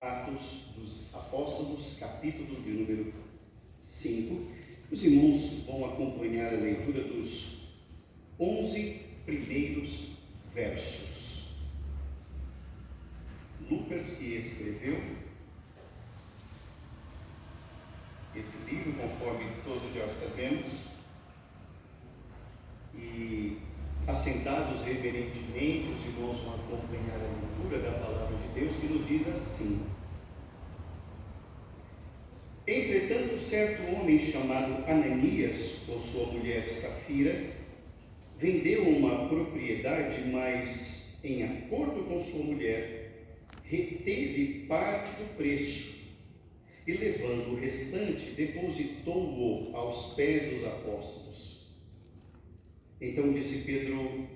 Atos dos Apóstolos, capítulo de número 5. Os irmãos vão acompanhar a leitura dos 11 primeiros versos. Lucas, que escreveu esse livro, conforme todos já sabemos, e assentados reverentemente, os irmãos vão acompanhar a leitura da palavra de Deus, que nos diz assim: Entretanto, certo homem chamado Ananias, com sua mulher Safira, vendeu uma propriedade, mas, em acordo com sua mulher, reteve parte do preço e, levando o restante, depositou-o aos pés dos apóstolos. Então disse Pedro: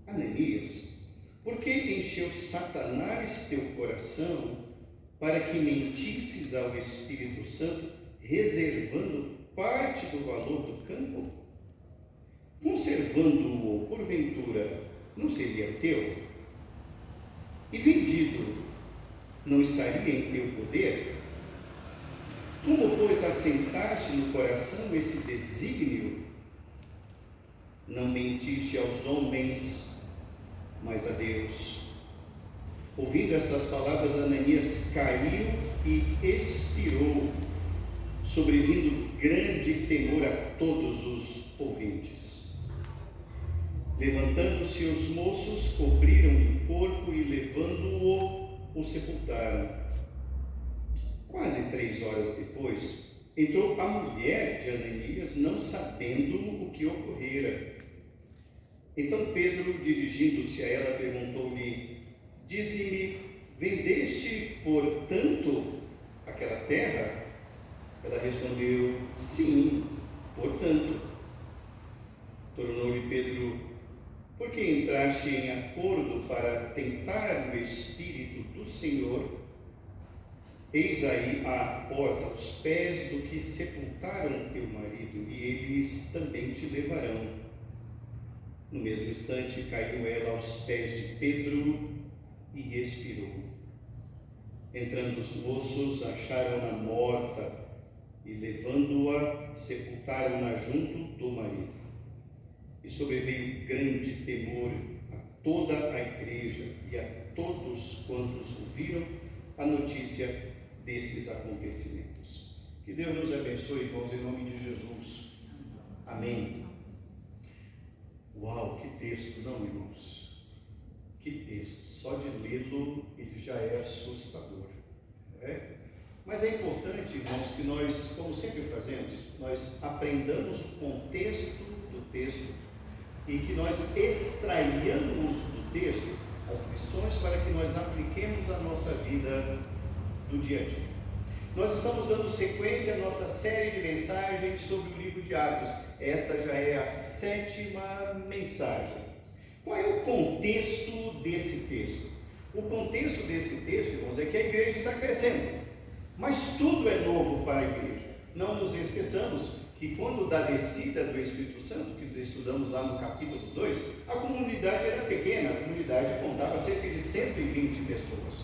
Ananias, por que encheu Satanás teu coração para que mentisses ao Espírito Santo, reservando parte do valor do campo? Conservando-o, porventura, não seria teu? E vendido, não estaria em teu poder? Como, pois, assentaste no coração esse desígnio? Não mentiste aos homens, mas a Deus. Ouvindo essas palavras, Ananias caiu e expirou, sobrevindo grande temor a todos os ouvintes. Levantando-se os moços, cobriram-lhe o corpo e, levando-o, o sepultaram. Quase 3 horas depois, entrou a mulher de Ananias, não sabendo o que ocorrera. Então Pedro, dirigindo-se a ela, perguntou-lhe: Dize-me, vendeste, portanto, aquela terra? Ela respondeu: Sim, portanto. Tornou-lhe Pedro: Por que entraste em acordo para tentar o Espírito do Senhor? Eis aí a porta aos pés do que sepultaram teu marido, e eles também te levarão. No mesmo instante caiu ela aos pés de Pedro e expirou. Entrando os moços, acharam-na morta e, levando-a, sepultaram-na junto do marido. E sobreveio grande temor a toda a igreja e a todos quantos ouviram a notícia desses acontecimentos. Que Deus nos abençoe, irmãos, em nome de Jesus. Amém. Uau, que texto, não, irmãos? Que texto. Só de lê-lo, ele já é assustador. Mas é importante, irmãos, que nós, como sempre fazemos, nós aprendamos o contexto do texto e que nós extraiamos do texto as lições para que nós apliquemos a nossa vida do dia a dia. Nós estamos dando sequência à nossa série de mensagens sobre o livro de Atos. Esta já é a 7ª mensagem. Qual é o contexto desse texto? O contexto desse texto, irmãos, é que a igreja está crescendo, mas tudo é novo para a igreja. Não nos esqueçamos que quando da descida do Espírito Santo, que estudamos lá no capítulo 2, a comunidade era pequena, a comunidade contava cerca de 120 pessoas.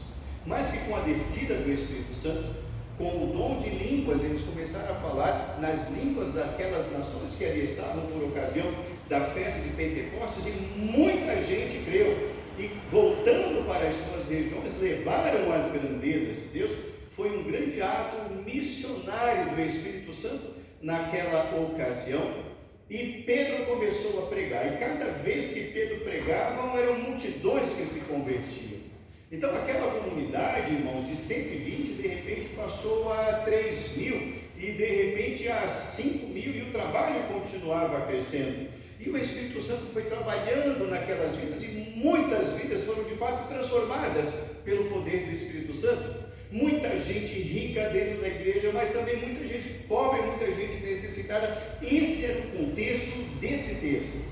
Mas que com a descida do Espírito Santo, com o dom de línguas, eles começaram a falar nas línguas daquelas nações que ali estavam por ocasião da festa de Pentecostes, e muita gente creu, e voltando para as suas regiões, levaram as grandezas de Deus. Foi um grande ato missionário do Espírito Santo naquela ocasião, e Pedro começou a pregar, e cada vez que Pedro pregava, eram multidões que se convertiam. Então aquela comunidade, irmãos, de 120, de repente passou a 3.000, e de repente a 5.000, e o trabalho continuava crescendo. E o Espírito Santo foi trabalhando naquelas vidas, e muitas vidas foram de fato transformadas pelo poder do Espírito Santo. Muita gente rica dentro da igreja, mas também muita gente pobre, muita gente necessitada. Esse era o contexto desse texto.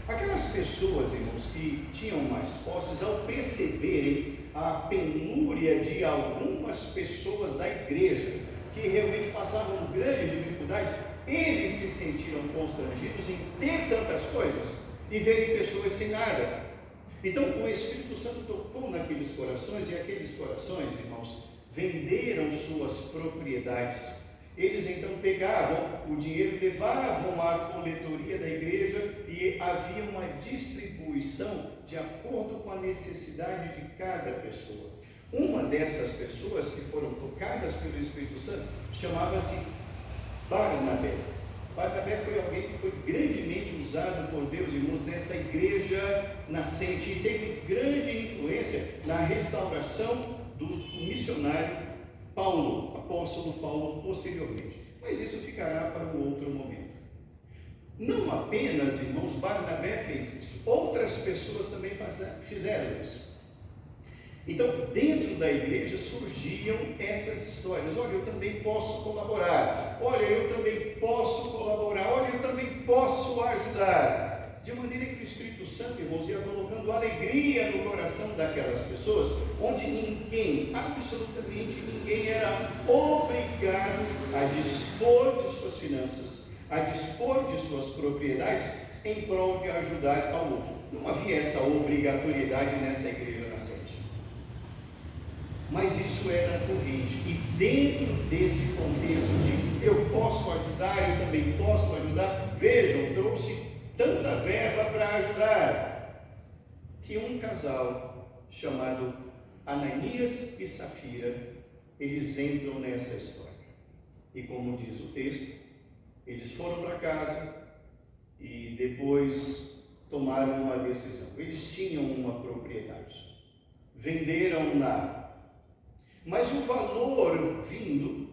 Aquelas pessoas, irmãos, que tinham mais posses, ao perceberem a penúria de algumas pessoas da igreja, que realmente passavam grandes dificuldades, eles se sentiram constrangidos em ter tantas coisas e verem pessoas sem nada. Então o Espírito Santo tocou naqueles corações, e aqueles corações, irmãos, venderam suas propriedades. Eles então pegavam o dinheiro, levavam à coletoria da igreja e havia uma distribuição de acordo com a necessidade de cada pessoa. Uma dessas pessoas que foram tocadas pelo Espírito Santo chamava-se Barnabé. Barnabé foi alguém que foi grandemente usado por Deus, irmãos, nessa igreja nascente e teve grande influência na restauração do missionário Paulo, apóstolo Paulo, posteriormente. Mas isso ficará para um outro momento. Não apenas, irmãos, Barnabé fez isso, outras pessoas também fizeram isso. Então, dentro da igreja surgiam essas histórias. Olha, eu também posso colaborar. Olha, eu também posso colaborar. Olha, eu também posso ajudar. De maneira que o Espírito Santo, irmãos, ia colocando alegria no coração daquelas pessoas, onde ninguém, absolutamente ninguém, era obrigado a dispor de suas finanças, a dispor de suas propriedades em prol de ajudar ao outro. Não havia essa obrigatoriedade nessa igreja nascente. Mas isso era corrente, e dentro desse contexto de eu posso ajudar, eu também posso ajudar, vejam, trouxe tanta verba para ajudar, que um casal chamado Ananias e Safira, eles entram nessa história, e como diz o texto, eles foram para casa, e depois tomaram uma decisão. Eles tinham uma propriedade, venderam-na, mas o valor vindo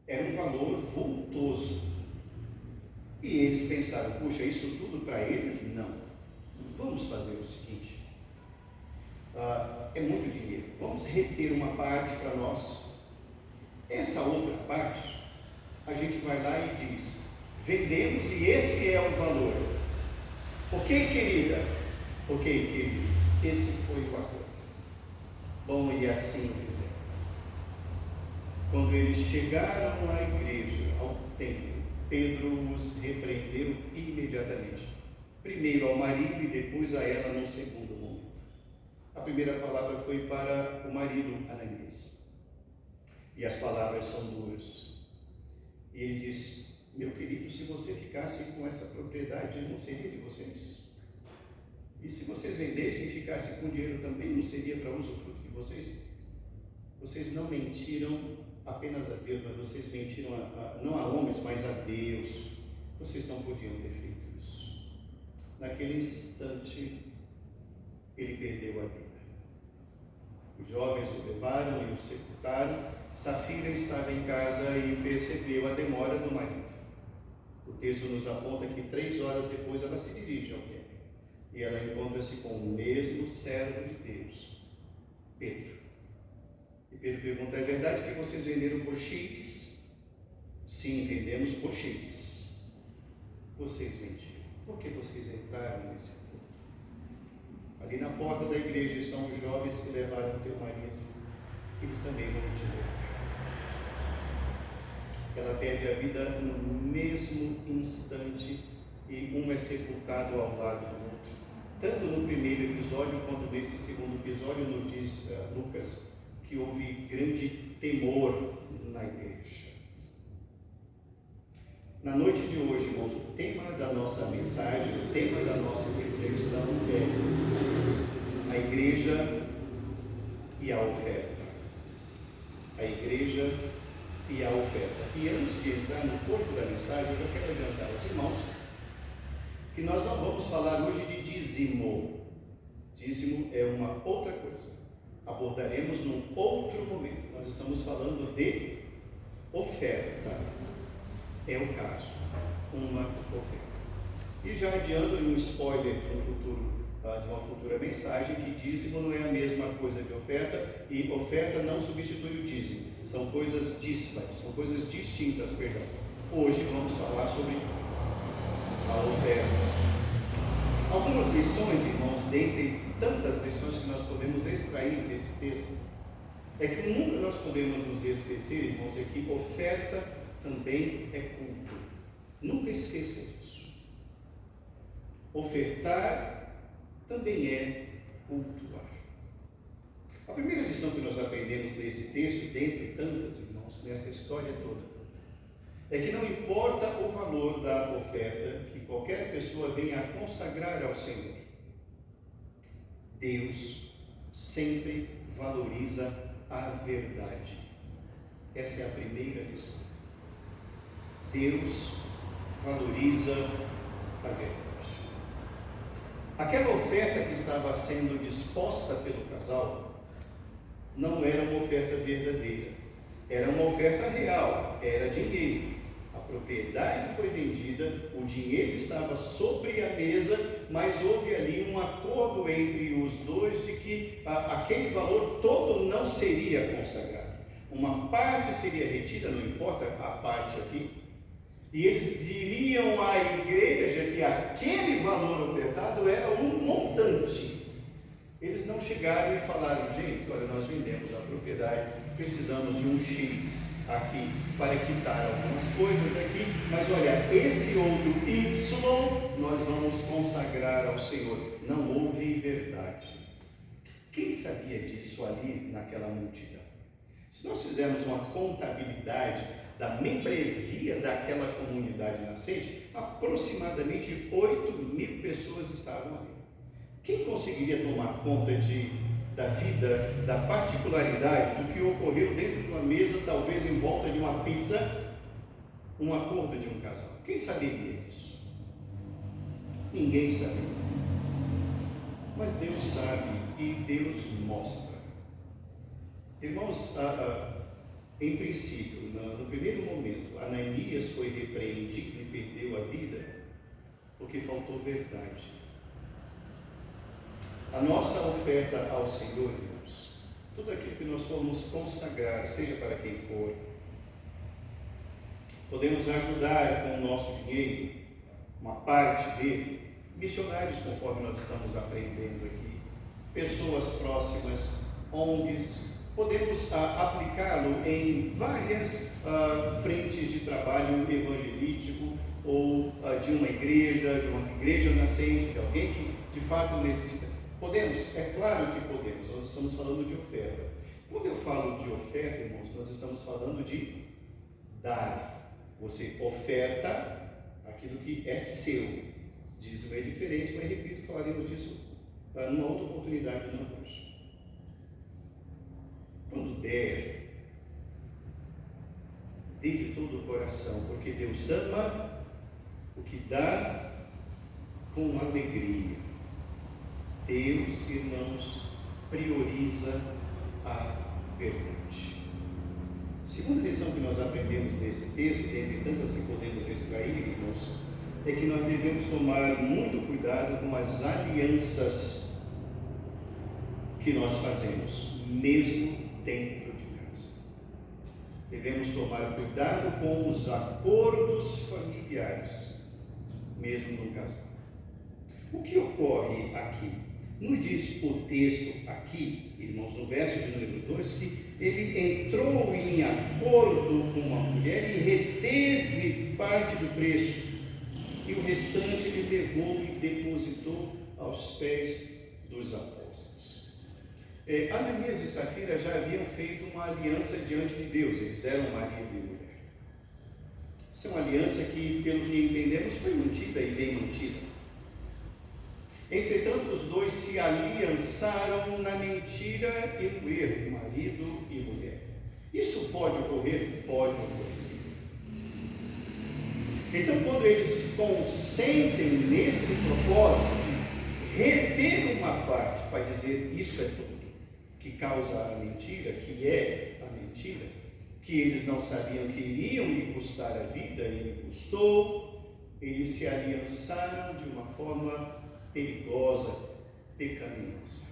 era um valor vultoso. E eles pensaram, puxa, isso tudo para eles? Não. Vamos fazer o seguinte, é muito dinheiro, vamos reter uma parte para nós. Essa outra parte, a gente vai lá e diz, vendemos e esse é o valor. Ok, querida? Ok, querido, esse foi o acordo. Bom, e assim o fizeram. Quando eles chegaram à igreja, ao templo, Pedro os repreendeu imediatamente. Primeiro ao marido e depois a ela no segundo momento. A primeira palavra foi para o marido, Ananias. E as palavras são duras. E ele diz, meu querido, se você ficasse com essa propriedade, não seria de vocês. E se vocês vendessem e ficassem com dinheiro também, não seria para usufruto de vocês. Vocês não mentiram apenas a Deus, mas vocês mentiram não a homens, mas a Deus. Vocês não podiam ter feito isso. Naquele instante, ele perdeu a vida. Os jovens o levaram e o sepultaram. Safira estava em casa e percebeu a demora do marido. O texto nos aponta que 3 horas depois ela se dirige ao templo. E ela encontra-se com o mesmo servo de Deus, Pedro. E Pedro pergunta, é verdade que vocês venderam por X? Sim, vendemos por X. Vocês mentiram. Por que vocês entraram nesse acordo? Ali na porta da igreja estão os jovens que levaram o teu marido. Eles também vão mentir. Ela perde a vida no mesmo instante e um é sepultado ao lado do outro. Tanto no primeiro episódio quanto nesse segundo episódio, nos diz Lucas, que houve grande temor na igreja. Na noite de hoje, irmãos, o tema da nossa mensagem, o tema da nossa reflexão é a igreja e a oferta. A igreja e a oferta. E antes de entrar no corpo da mensagem, eu já quero adiantar aos irmãos que nós não vamos falar hoje de dízimo. Dízimo é uma outra coisa. Abordaremos num outro momento. Nós estamos falando de oferta. É o caso, uma oferta. E já adiando um spoiler de uma futura mensagem, que dízimo não é a mesma coisa que oferta, e oferta não substitui o dízimo. São coisas díspares, são coisas distintas, perdão. Hoje vamos falar sobre a oferta. Algumas lições, irmãos, dentre tantas lições que nós podemos extrair desse texto, é que nunca nós podemos nos esquecer, irmãos, é que oferta também é culto. Nunca esqueça isso. Ofertar também é cultuar. A primeira lição que nós aprendemos nesse texto, dentre tantas, irmãos, nessa história toda, é que não importa o valor da oferta que qualquer pessoa venha a consagrar ao Senhor, Deus sempre valoriza a verdade. Essa é a primeira lição. Deus valoriza a verdade. Aquela oferta que estava sendo disposta pelo casal não era uma oferta verdadeira, era uma oferta real, era dinheiro. A propriedade foi vendida, o dinheiro estava sobre a mesa, mas houve ali um acordo entre os dois de que aquele valor todo não seria consagrado. Uma parte seria retida, não importa a parte aqui, e eles diriam à igreja que aquele valor ofertado era um montante. Eles não chegaram e falaram: gente, olha, nós vendemos a propriedade, precisamos de um X aqui para quitar algumas coisas aqui, mas olha, esse outro Y nós vamos consagrar ao Senhor. Não houve verdade. Quem sabia disso ali naquela multidão? Se nós fizermos uma contabilidade da membresia daquela comunidade nascente, aproximadamente 8.000 pessoas estavam ali. Quem conseguiria tomar conta da vida, da particularidade do que ocorreu dentro de uma mesa, talvez em volta de uma pizza, um acordo de um casal? Quem saberia disso? Ninguém sabia. Mas Deus sabe e Deus mostra. Irmãos, em princípio, no primeiro momento, Ananias foi repreendido e perdeu a vida porque faltou verdade. A nossa oferta ao Senhor, irmãos, tudo aquilo que nós formos consagrar, seja para quem for, podemos ajudar com o nosso dinheiro, uma parte dele, missionários, conforme nós estamos aprendendo aqui, pessoas próximas, ONGs, podemos aplicá-lo em várias frentes de trabalho evangelístico ou de uma igreja nascente, de alguém que de fato necessita. Podemos? É claro que podemos. Nós estamos falando de oferta. Quando eu falo de oferta, irmãos, nós estamos falando de dar. Você oferta aquilo que é seu. Dízimo é diferente, mas repito, falaremos disso numa outra oportunidade não hoje. Quando der, dê de todo o coração, porque Deus ama o que dá com alegria. Deus, irmãos, prioriza a verdade. Segunda lição que nós aprendemos nesse texto, dentre tantas que podemos extrair, irmãos, é que nós devemos tomar muito cuidado com as alianças que nós fazemos, mesmo dentro de casa. Devemos tomar cuidado com os acordos familiares, mesmo no casal. O que ocorre aqui? Nos diz o texto aqui, irmãos, no verso de número 2, que ele entrou em acordo com uma mulher e reteve parte do preço, e o restante ele levou e depositou aos pés dos apóstolos. Ananias e Safira já haviam feito uma aliança diante de Deus, eles eram marido e mulher. Essa é uma aliança que, pelo que entendemos, foi mantida e bem mantida. Entretanto, os dois se aliançaram na mentira e no erro, marido e mulher. Isso pode ocorrer? Pode ocorrer. Então, quando eles consentem nesse propósito, reter uma parte para dizer isso é tudo, que causa a mentira, que é a mentira, que eles não sabiam que iriam lhe custar a vida e lhe custou, eles se aliançaram de uma forma perigosa, pecaminosa.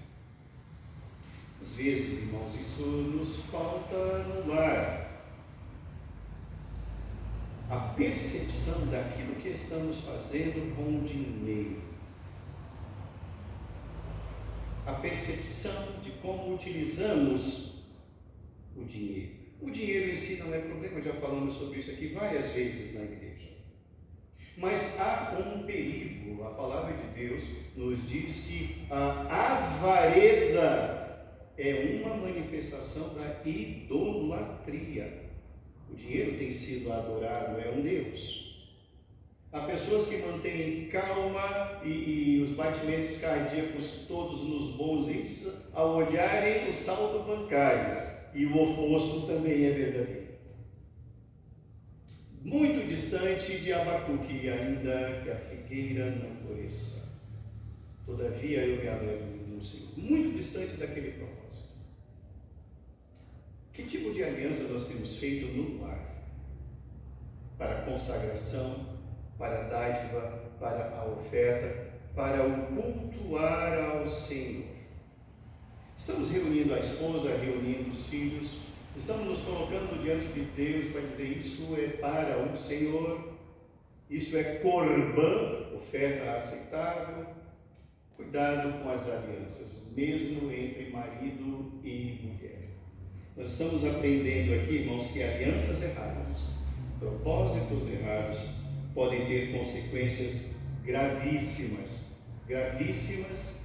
Às vezes, irmãos, isso nos falta no lar. A percepção daquilo que estamos fazendo com o dinheiro. A percepção de como utilizamos o dinheiro. O dinheiro em si não é problema, já falamos sobre isso aqui várias vezes na igreja. Mas há um perigo. A palavra de Deus nos diz que a avareza é uma manifestação da idolatria. O dinheiro tem sido adorado, é um Deus. Há pessoas que mantêm calma e os batimentos cardíacos todos nos bons índices ao olharem o saldo bancário. E o oposto também é verdadeiro. Muito distante de Abacuque, ainda que a figueira não floresça. Todavia eu me alegro no Senhor. Muito distante daquele propósito. Que tipo de aliança nós temos feito no lar? Para a consagração, para a dádiva, para a oferta, para o cultuar ao Senhor. Estamos reunindo a esposa, reunindo os filhos, estamos nos colocando diante de Deus para dizer: isso é para o Senhor, isso é corbã, oferta aceitável. Cuidado com as alianças, mesmo entre marido e mulher. Nós estamos aprendendo aqui, irmãos, que alianças erradas, propósitos errados, podem ter consequências gravíssimas, gravíssimas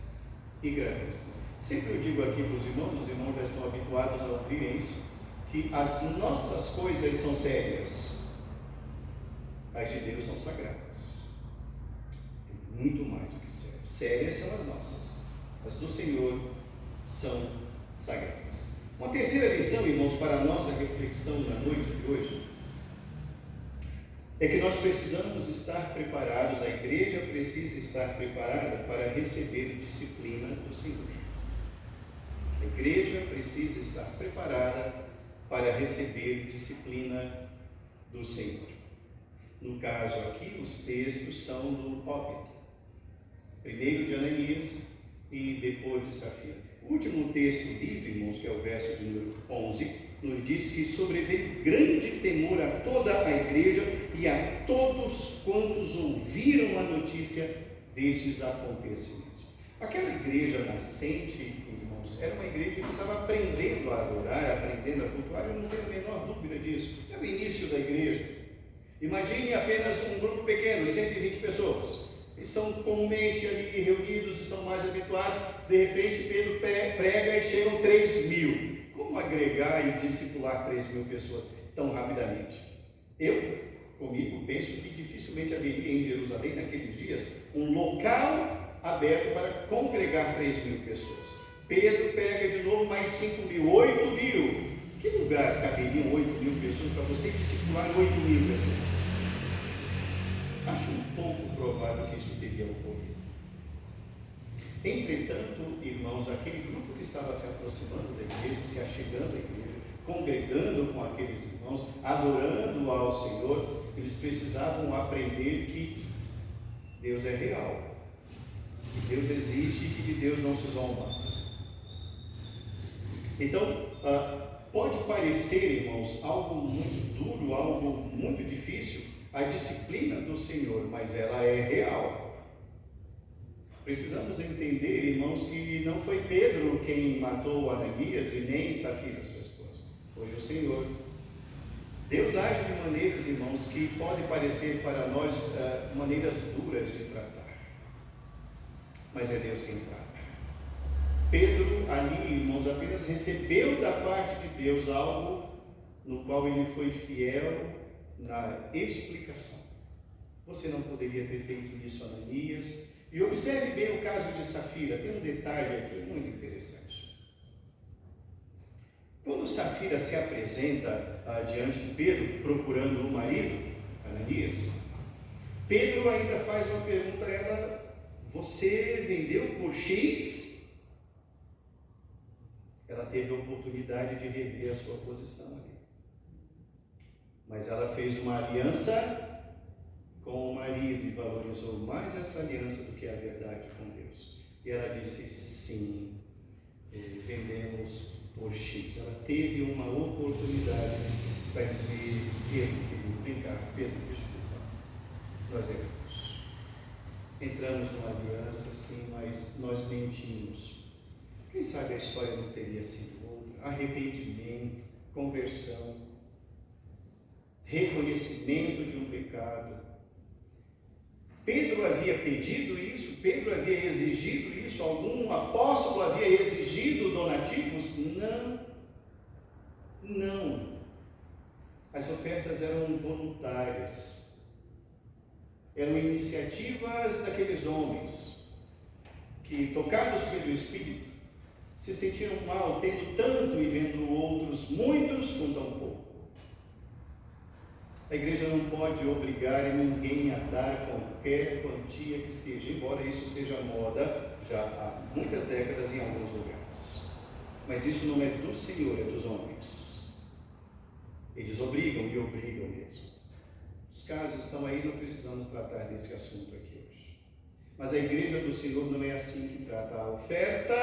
e gravíssimas. Sempre eu digo aqui para os irmãos já estão habituados a ouvir isso, que as nossas coisas são sérias, as de Deus são sagradas. É muito mais do que sérias. Sérias são as nossas, as do Senhor são sagradas. Uma terceira lição, irmãos, para a nossa reflexão na noite de hoje, é que nós precisamos estar preparados, a igreja precisa estar preparada para receber disciplina do Senhor. A igreja precisa estar preparada para receber disciplina do Senhor. No caso aqui, os textos são do óbito. Primeiro de Ananias e depois de Safira. O último texto lido, irmãos, que é o verso de número 11, nos diz que sobreveio grande temor a toda a igreja e a todos quantos ouviram a notícia destes acontecimentos. Aquela igreja nascente, irmãos, era uma igreja que estava aprendendo a adorar, aprendendo a cultuar. Eu não tenho a menor dúvida disso. É o início da igreja. Imagine apenas um grupo pequeno, 120 pessoas. Eles são comumente ali reunidos, estão mais habituados. De repente Pedro prega e chegam 3.000. Como agregar e discipular 3.000 pessoas tão rapidamente? Comigo, penso que dificilmente haveria em Jerusalém, naqueles dias, um local aberto para congregar 3.000 pessoas. Pedro prega de novo mais 5.000, 8.000. Que lugar caberiam 8.000 pessoas para você discipular 8.000 pessoas? Acho um pouco provável que isso teria ocorrido. Entretanto, irmãos, aquele grupo que estava se aproximando da igreja, se achegando à igreja, congregando com aqueles irmãos, adorando ao Senhor, eles precisavam aprender que Deus é real, que Deus existe e que de Deus não se zomba. Então, pode parecer, irmãos, algo muito duro, algo muito difícil, a disciplina do Senhor, mas ela é real. Precisamos entender, irmãos, que não foi Pedro quem matou Ananias e nem Safira, sua esposa. Foi o Senhor. Deus age de maneiras, irmãos, que podem parecer para nós maneiras duras de tratar. Mas é Deus quem trata. Pedro ali, irmãos, apenas recebeu da parte de Deus algo no qual ele foi fiel na explicação. Você não poderia ter feito isso, Ananias. E observe bem o caso de Safira. Tem um detalhe aqui muito interessante. Quando Safira se apresenta diante de Pedro, procurando um marido, Ananias, Pedro ainda faz uma pergunta a ela: você vendeu por X? Ela teve a oportunidade de rever a sua posição ali. Mas ela fez uma aliança com o marido e valorizou mais essa aliança do que a verdade com Deus. E ela disse: sim, vendemos por X. Ela teve uma oportunidade para dizer: Pedro, vem cá, Pedro, desculpa, nós erramos. Entramos numa aliança, sim, mas nós mentimos. Quem sabe a história não teria sido outra? Arrependimento, conversão, reconhecimento de um pecado. Pedro havia pedido isso? Pedro havia exigido isso? Algum apóstolo havia exigido donativos? Não. As ofertas eram voluntárias. Eram iniciativas daqueles homens que, tocados pelo Espírito, se sentiram mal, tendo tanto e vendo outros muitos com tão pouco. A igreja não pode obrigar ninguém a dar qualquer quantia que seja, embora isso seja moda já há muitas décadas em alguns lugares. Mas isso não é do Senhor, é dos homens. Eles obrigam e obrigam mesmo. Os casos estão aí, não precisamos tratar desse assunto aqui hoje. Mas a igreja do Senhor não é assim que trata. A oferta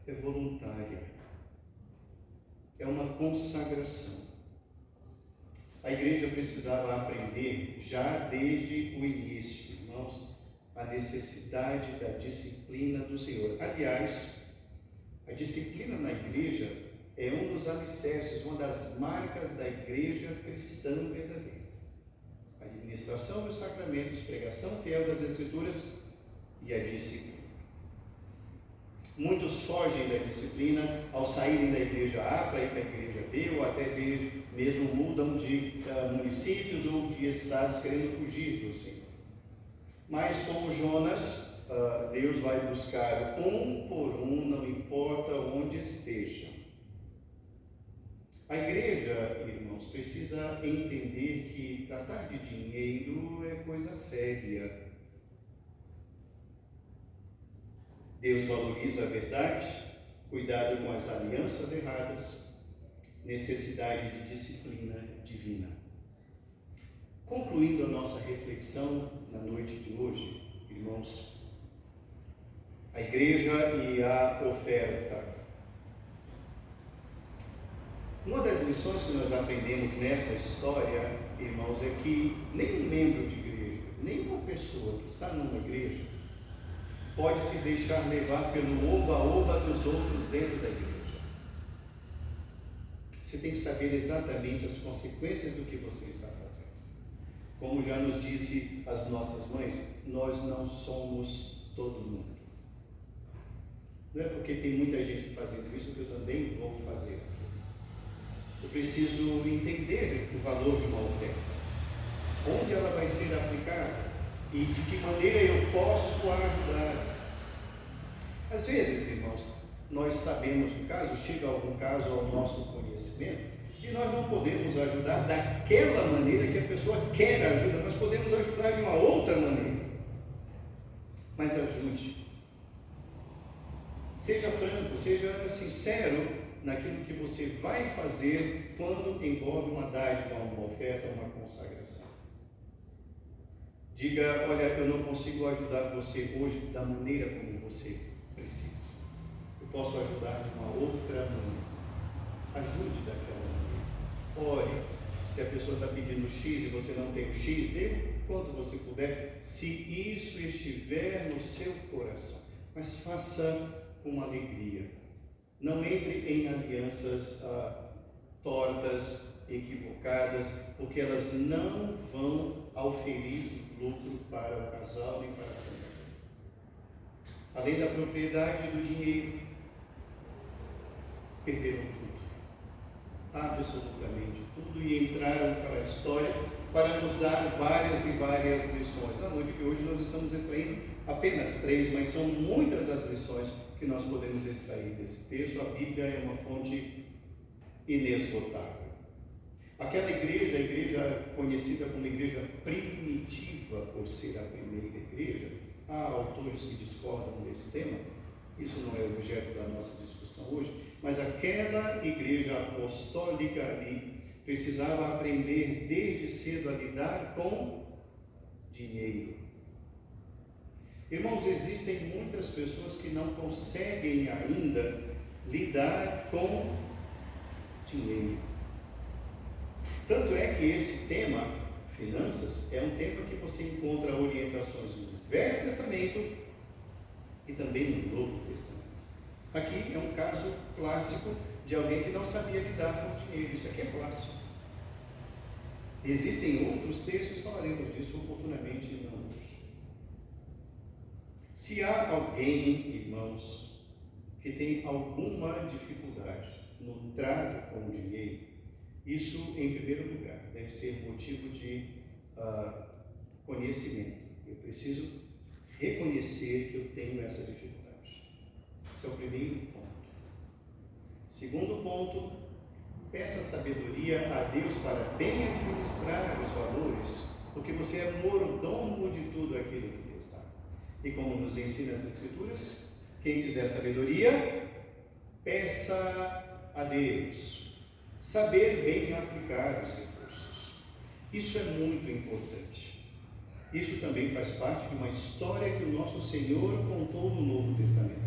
é voluntária. É uma consagração. A igreja precisava aprender já desde o início, irmãos, a necessidade da disciplina do Senhor. Aliás, a disciplina na igreja é um dos alicerces, uma das marcas da igreja cristã verdadeira. A administração dos sacramentos, pregação fiel das Escrituras e a disciplina. Muitos fogem da disciplina ao saírem da igreja A para ir para a igreja B, ou até mesmo mudam de municípios ou de estados querendo fugir do Senhor. Mas como Jonas, Deus vai buscar um por um, não importa onde esteja. A igreja, irmãos, precisa entender que tratar de dinheiro é coisa séria. Deus valoriza a verdade, cuidado com as alianças erradas, necessidade de disciplina divina. Concluindo a nossa reflexão na noite de hoje, irmãos, a igreja e a oferta. Uma das lições que nós aprendemos nessa história, irmãos, é que nenhum membro de igreja, nenhuma pessoa que está numa igreja, pode se deixar levar pelo oba-oba dos outros dentro da igreja. Você tem que saber exatamente as consequências do que você está fazendo. Como já nos disse as nossas mães, nós não somos todo mundo. Não é porque tem muita gente fazendo isso que eu também vou fazer. Eu preciso entender o valor de uma oferta, onde ela vai ser aplicada e de que maneira eu posso ajudar. Às vezes, irmãos, nós sabemos o caso, chega algum caso ao nosso conhecimento, e nós não podemos ajudar daquela maneira que a pessoa quer ajuda, nós podemos ajudar de uma outra maneira. Mas ajude. Seja franco, seja sincero naquilo que você vai fazer quando envolve uma dádiva, uma oferta, uma consagração. Diga, olha, eu não consigo ajudar você hoje da maneira como você precisa. Eu posso ajudar de uma outra maneira. Ajude daquela maneira. Ore. Se a pessoa está pedindo X e você não tem o X, dê quanto você puder, se isso estiver no seu coração. Mas faça com alegria. Não entre em alianças tortas, equivocadas, porque elas não vão auferir lucro para o casal nem para a família. Além da propriedade do dinheiro, perderam tudo, absolutamente tudo, e entraram para a história para nos dar várias e várias lições. Na noite de hoje nós estamos extraindo apenas 3, mas são muitas as lições que nós podemos extrair desse texto. A Bíblia é uma fonte inesgotável. Aquela igreja, a igreja conhecida como igreja primitiva, por ser a primeira igreja, há autores que discordam desse tema, isso não é o objeto da nossa discussão hoje, mas aquela igreja apostólica ali precisava aprender desde cedo a lidar com dinheiro. Irmãos, existem muitas pessoas que não conseguem ainda lidar com dinheiro. Tanto é que esse tema, finanças, é um tema que você encontra orientações no Velho Testamento e também no Novo Testamento. Aqui é um caso clássico de alguém que não sabia lidar com o dinheiro. Isso aqui é clássico. Existem outros textos, falaremos disso oportunamente não hoje. Se há alguém, irmãos, que tem alguma dificuldade no trato com o dinheiro, isso, em primeiro lugar, deve ser motivo de conhecimento. Eu preciso reconhecer que eu tenho essa dificuldade. Esse é o primeiro ponto. Segundo ponto, peça sabedoria a Deus para bem administrar os valores, porque você é mordomo de tudo aquilo que Deus dá. E como nos ensina as Escrituras, quem quiser sabedoria, peça a Deus. Saber bem aplicar os recursos. Isso é muito importante. Isso também faz parte de uma história que o nosso Senhor contou no Novo Testamento.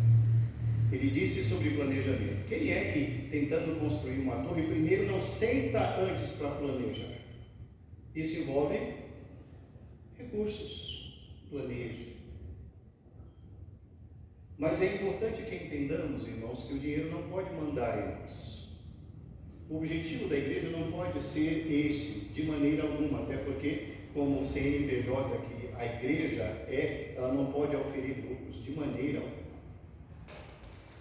Ele disse sobre planejamento. Quem é que, tentando construir uma torre, primeiro não senta antes para planejar? Isso envolve recursos. Planeje. Mas é importante que entendamos, irmãos, que o dinheiro não pode mandar em nós. O objetivo da igreja não pode ser esse, de maneira alguma, até porque, como o CNPJ que a igreja ela não pode oferir lucros de maneira alguma.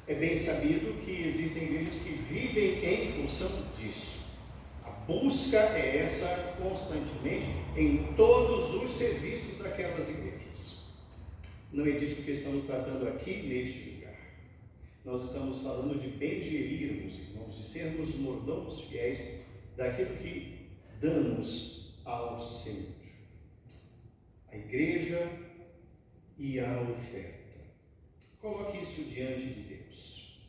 É bem sabido que existem igrejas que vivem em função disso. A busca é essa constantemente em todos os serviços daquelas igrejas. Não é disso que estamos tratando aqui neste lugar. Nós estamos falando de bem gerirmos, irmãos, de sermos mordomos fiéis daquilo que damos ao Senhor. A igreja e a oferta. Coloque isso diante de Deus.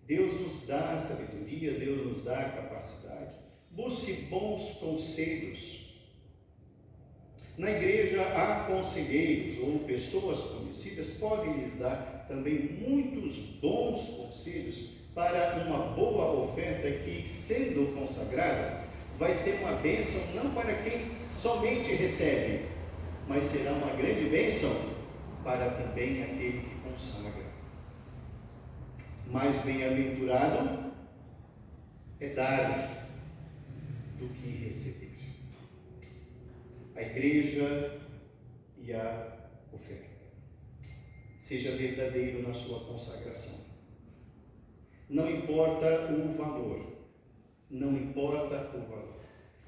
Deus nos dá a sabedoria, Deus nos dá a capacidade. Busque bons conselhos. Na igreja há conselheiros ou pessoas conhecidas, podem lhes dar também muitos bons conselhos para uma boa oferta que, sendo consagrada, vai ser uma bênção não para quem somente recebe, mas será uma grande bênção para também aquele que consagra. Mais bem-aventurado é dar do que receber. A igreja e a oferta. Seja verdadeiro na sua consagração. Não importa o valor. Não importa o valor.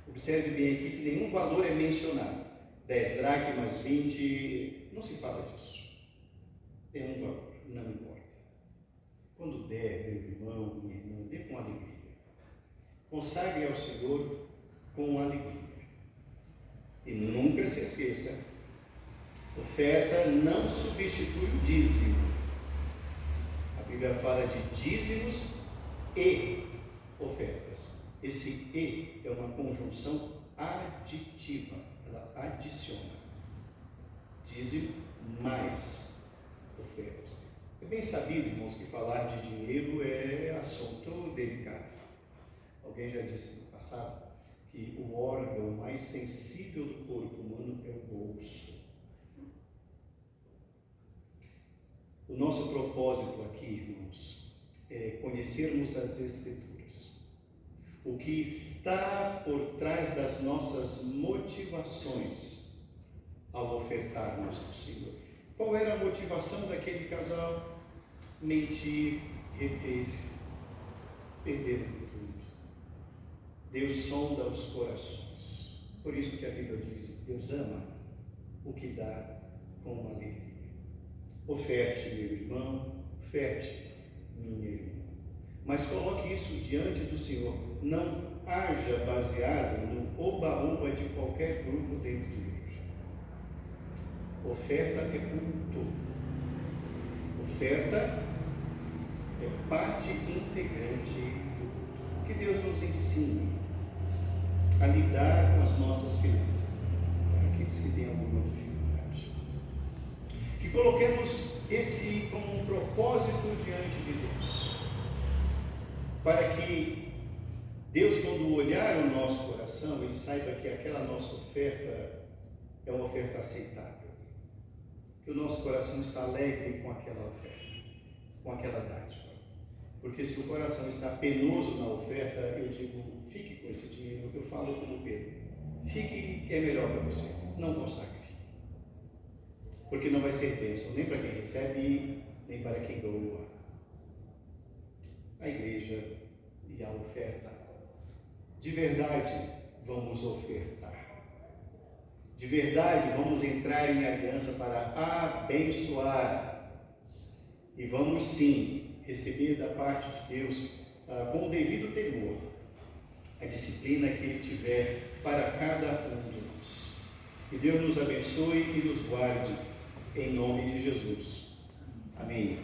Observe bem aqui que nenhum valor é mencionado. 10 dracmas, 20, não se fala disso. É um valor, não importa. Quando der, meu irmão, minha irmã, dê com alegria. Consagre ao Senhor com alegria. E nunca se esqueça, oferta não substitui o dízimo. A Bíblia fala de dízimos e ofertas. Esse e é uma conjunção aditiva, ela adiciona. Dízimo mais ofertas. É bem sabido, irmãos, que falar de dinheiro é assunto delicado. Alguém já disse no passado que o órgão mais sensível do corpo humano é o bolso. O nosso propósito aqui, irmãos, é conhecermos as Escrituras. O que está por trás das nossas motivações ao ofertarmos ao Senhor. Qual era a motivação daquele casal? Mentir, reter, perder tudo. Deus sonda os corações. Por isso que a Bíblia diz, Deus ama o que dá com alegria. Oferte, meu irmão, oferte, minha irmã. Mas coloque isso diante do Senhor. Não haja baseado no oba-oba de qualquer grupo dentro de igreja. Oferta é culto. Oferta é parte integrante do culto. Que Deus nos ensine a lidar com as nossas finanças, para aqueles que têm alguma dificuldade. Que coloquemos esse como um propósito diante de Deus, para que Deus, quando olhar o nosso coração, Ele saiba que aquela nossa oferta é uma oferta aceitável, que o nosso coração está alegre com aquela oferta, com aquela dádiva. Porque se o coração está penoso na oferta, eu digo, fique com esse dinheiro. Eu falo como Pedro, fique que é melhor para você, não consagre. porque não vai ser bênção nem para quem recebe, nem para quem doa. A igreja e a oferta. De verdade, vamos ofertar. De verdade, vamos entrar em aliança para abençoar. E vamos sim receber da parte de Deus, com o devido temor, a disciplina que Ele tiver para cada um de nós. Que Deus nos abençoe e nos guarde, em nome de Jesus. Amém.